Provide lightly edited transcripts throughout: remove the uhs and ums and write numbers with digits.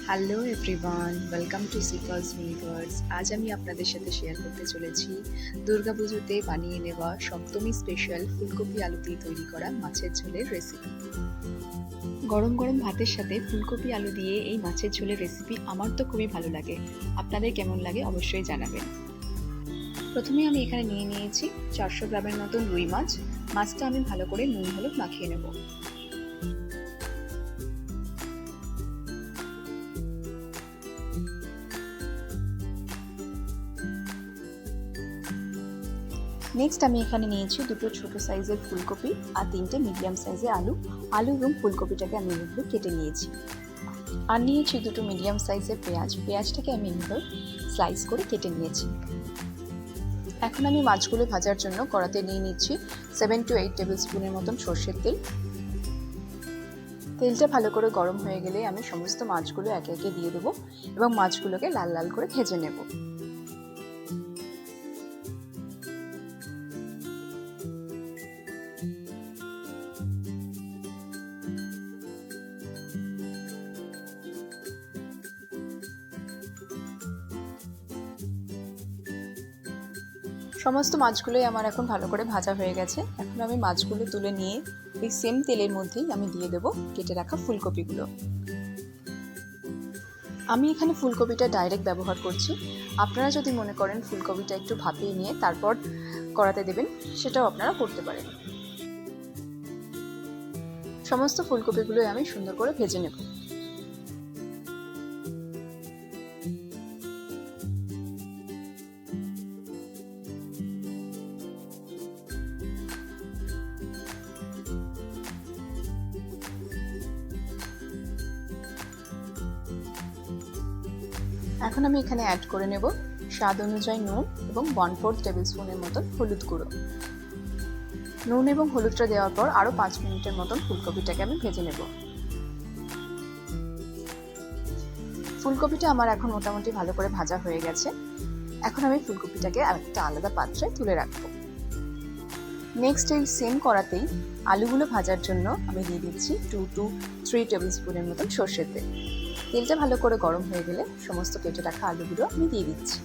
Hello everyone, welcome to সিফাস universe. আজ আমি আপনাদের সাথে শেয়ার করতে চলেছি দুর্গাপুজোতে বানিয়ে নেওয়া সপ্তমী স্পেশাল ফুলকপি আলু দিয়ে তৈরি করা মাছের ঝোলের রেসিপি। গরম গরম ভাতের সাথে ফুলকপি আলু দিয়ে এই মাছের ঝোলের রেসিপি আমার তো খুবই ভালো লাগে। আপনাদের কেমন লাগে অবশ্যই জানাবেন। প্রথমে আমি এখানে নিয়ে নিয়েছি 400 গ্রামের মতন রুই মাছ। মাছটা আমি ভালো করে নুন হলুদ মাখিয়ে নেব। নেক্সট আমি এখানে নিয়েছি দুটো ছোট সাইজের ফুলকপি আর তিনটে মিডিয়াম সাইজের আলু এবং ফুলকপিটাকে আমি এভাবে কেটে নিয়েছি। আর নিয়েছি দুটো মিডিয়াম সাইজের পেঁয়াজটাকে আমি এভাবে স্লাইস করে কেটে নিয়েছি। এখন আমি মাছগুলো ভাজার জন্য কড়াতে নিয়ে নিচ্ছি 7 to 8 টেবিল স্পুনের মতন সর্ষের তেল। তেলটা ভালো করে গরম হয়ে গেলে আমি সমস্ত মাছগুলো একে একে দিয়ে দেবো এবং মাছগুলোকে লাল লাল করে ভেজে নেব। সমস্ত মাছগুলোই আমার এখন ভালো করে ভাজা হয়ে গেছে। এখন আমি মাছগুলো তুলে নিয়ে ওই সেম তেলের মধ্যেই আমি দিয়ে দেবো কেটে রাখা ফুলকপিগুলো। আমি এখানে ফুলকপিটা ডাইরেক্ট ব্যবহার করছি। আপনারা যদি মনে করেন ফুলকপিটা একটু ভাপিয়ে নিয়ে তারপর কড়াতে দেবেন, সেটাও আপনারা করতে পারেন। সমস্ত ফুলকপিগুলোই আমি সুন্দর করে ভেজে নেব। এখন আমি এখানে অ্যাড করে নেব স্বাদ অনুযায়ী নুন এবং 1/4 টেবিল স্পুনের মতন হলুদ গুঁড়ো। নুন এবং হলুদটা দেওয়ার পর আরও 5 মিনিটের মতন ফুলকপিটাকে আমি ভেজে নেব। ফুলকপিটা আমার এখন মোটামুটি ভালো করে ভাজা হয়ে গেছে। এখন আমি ফুলকপিটাকে একটা আলাদা পাত্রে তুলে রাখবো। নেক্সট এই সেম কড়াতেই আলুগুলো ভাজার জন্য আমি দিয়ে দিচ্ছি 2 to 3 টেবিল স্পুনের মতন সর্ষের তেল। তেলটা ভালো করে গরম হয়ে গেলে সমস্ত কেটে রাখা আলুগুলো আমি দিয়ে দিচ্ছি।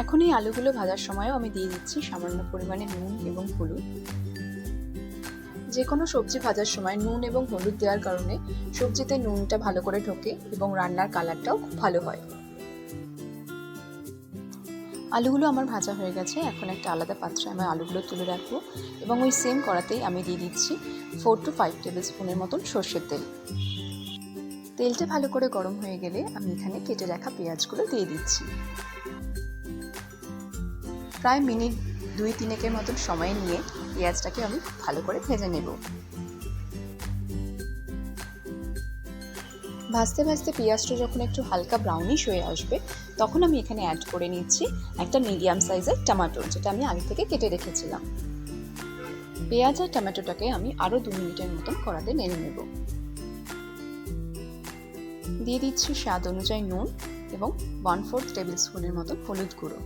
এখন এই আলুগুলো ভাজার সময়ও আমি দিয়ে দিচ্ছি সামান্য পরিমাণে নুন এবং হলুদ। যে কোনো সবজি ভাজার সময় নুন এবং হলুদ দেওয়ার কারণে সবজিতে নুনটা ভালো করে ঢোকে এবং রান্নার কালারটাও খুব ভালো হয়। আলুগুলো আমার ভাজা হয়ে গেছে। এখন একটা আলাদা পাত্রে আমি আলুগুলো তুলে রাখবো এবং ওই সেম কড়াতেই আমি দিয়ে দিচ্ছি 4 to 5 টেবিল স্পুনের মতন সর্ষের তেল। তেলটা ভালো করে গরম হয়ে গেলে আমি এখানে কেটে রাখা পেঁয়াজগুলো দিয়ে দিচ্ছি। প্রায় মিনিট 2-3 মতন সময় নিয়ে পেঁয়াজটাকে আমি ভালো করে ভেজে নেব। ভাজতে ভাজতে পেঁয়াজটা যখন একটু হালকা ব্রাউনিশ হয়ে আসবে তখন আমি এখানে অ্যাড করে নিচ্ছি একটা মিডিয়াম সাইজের টমেটো, যেটা আমি আগে থেকে কেটে রেখেছিলাম। পেঁয়াজ আর টমেটোটাকে আমি আরও 2 মিনিটের মতন কড়াতে নেড়ে নেব। দিয়ে দিচ্ছি স্বাদ অনুযায়ী নুন এবং 1/4 টেবিল স্পুনের মতো হলুদ গুঁড়ো।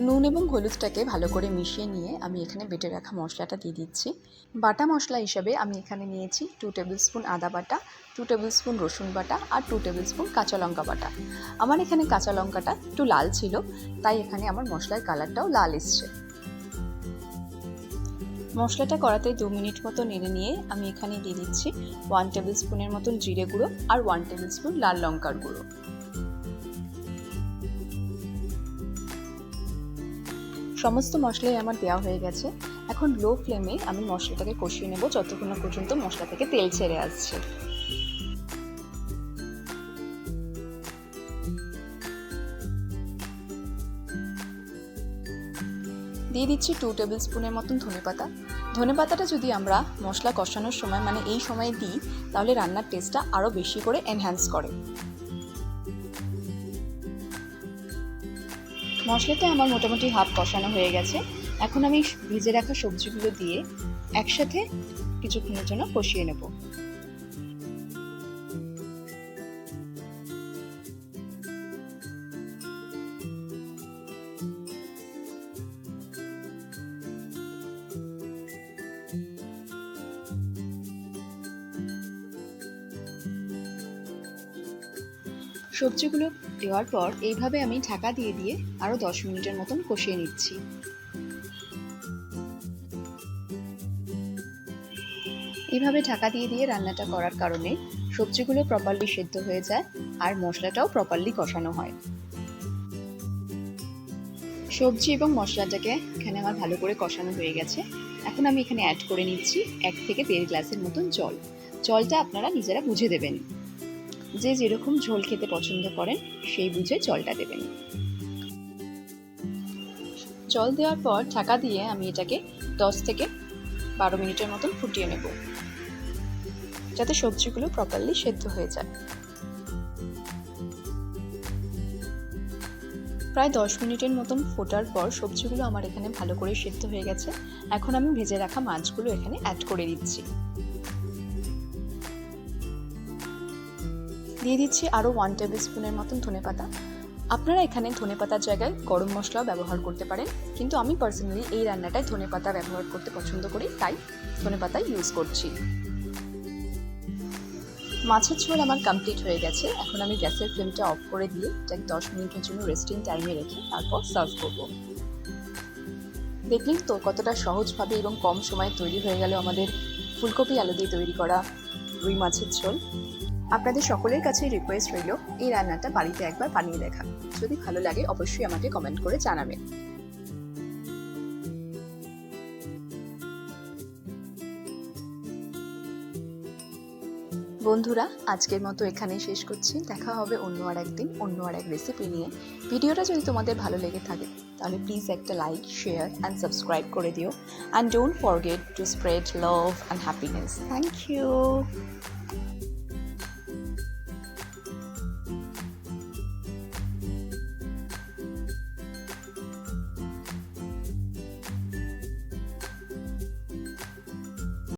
নুন এবং হলুদটাকে ভালো করে মিশিয়ে নিয়ে আমি এখানে বেটে রাখা মশলাটা দিয়ে দিচ্ছি। বাটা মশলা হিসাবে আমি এখানে নিয়েছি 2 টেবিল স্পুন আদা বাটা, 2 টেবিল স্পুন রসুন বাটা আর 2 টেবিল স্পুন কাঁচা লঙ্কা বাটা। আমার এখানে কাঁচা লঙ্কাটা একটু লাল ছিল, তাই এখানে আমার মশলার কালারটাও লাল এসছে। মশলাটা কড়াতে 2 মিনিট মতো নেড়ে নিয়ে আমি এখানে দিয়ে দিচ্ছি 1 টেবিল স্পুনের মতন জিরে গুঁড়ো আর 1 টেবিল স্পুন লাল লঙ্কার গুঁড়ো। সমস্ত মশলাই আমার দেওয়া হয়ে গেছে। এখন লো ফ্লেমে আমি মশলাটাকে কষিয়ে নেব যতক্ষণ না পর্যন্ত মশলা থেকে তেল ছেড়ে আসছে। দিয়ে দিচ্ছি 2 টেবিল স্পুনের মতন ধনেপাতা। ধনেপাতাটা যদি আমরা মশলা কষানোর সময় মানে এই সময় দিই তাহলে রান্নার টেস্টটা আরও বেশি করে এনহ্যান্স করে। মশলাটা আমার মোটামুটি হাফ কষানো হয়ে গেছে। এখন আমি ভেজে রাখা সবজিগুলো দিয়ে একসাথে কিছুক্ষণের জন্য কষিয়ে নেব। সবজিগুলো দেওয়ার পর এইভাবে আমি ঢাকা দিয়ে দিয়ে আরও 10 মিনিটের মতন কষিয়ে নিচ্ছি। এইভাবে ঢাকা দিয়ে দিয়ে রান্নাটা করার কারণে সবজিগুলো প্রপারলি সেদ্ধ হয়ে যায় আর মশলাটাও প্রপারলি কষানো হয়। সবজি এবং মশলাটাকে এখানে আমার ভালো করে কষানো হয়ে গেছে। এখন আমি এখানে অ্যাড করে নিচ্ছি 1 থেকে 1.5 গ্লাসের মতন জল। জলটা আপনারা নিজেরা বুঝে দেবেন, যে যেরকম ঝোল খেতে পছন্দ করেন সেই বুঝে জলটা দেবেন। জল দেওয়ার পর ঢাকা দিয়ে আমি এটাকে 10 থেকে 12 মিনিটের মতন ফুটিয়ে নেব, যাতে সবজিগুলো প্রপারলি সেদ্ধ হয়ে যায়। প্রায় 10 মিনিটের মতন ফোটার পর সবজিগুলো আমার এখানে ভালো করে সেদ্ধ হয়ে গেছে। এখন আমি ভেজে রাখা মাছগুলো এখানে অ্যাড করে দিচ্ছি। দিয়ে দিচ্ছি আরও 1 টেবিল স্পুনের মতন ধনেপাতা। আপনারা এখানে ধনেপাতার জায়গায় গরম মশলাও ব্যবহার করতে পারেন, কিন্তু আমি পার্সোনালি এই রান্নাটায় ধনেপাতা ব্যবহার করতে পছন্দ করি, তাই ধনেপাতা ইউজ করছি। মাছের ঝোল আমার কমপ্লিট হয়ে গেছে। এখন আমি গ্যাসের ফ্লেমটা অফ করে দিয়ে এটাকে 10 মিনিটের জন্য রেস্টিং টাইমে রেখে তারপর সার্ভ করব। দেখলেন তো কতটা সহজভাবে এবং কম সময়ে তৈরি হয়ে গেল আমাদের ফুলকপি আলু দিয়ে তৈরি করা রুই মাছের ঝোল। আপনাদের সকলের কাছেই রিকোয়েস্ট রইল এই রান্নাটা বাড়িতে একবার বানিয়ে দেখা। যদি ভালো লাগে অবশ্যই আমাকে কমেন্ট করে জানাবেন। বন্ধুরা, আজকের মতো এখানেই শেষ করছি। দেখা হবে অন্য আর একদিন অন্য আর এক রেসিপি নিয়ে। ভিডিওটা যদি তোমাদের ভালো লেগে থাকে তাহলে প্লিজ একটা লাইক, শেয়ার অ্যান্ড সাবস্ক্রাইব করে দিও। And don't forget to spread love and happiness. Thank you.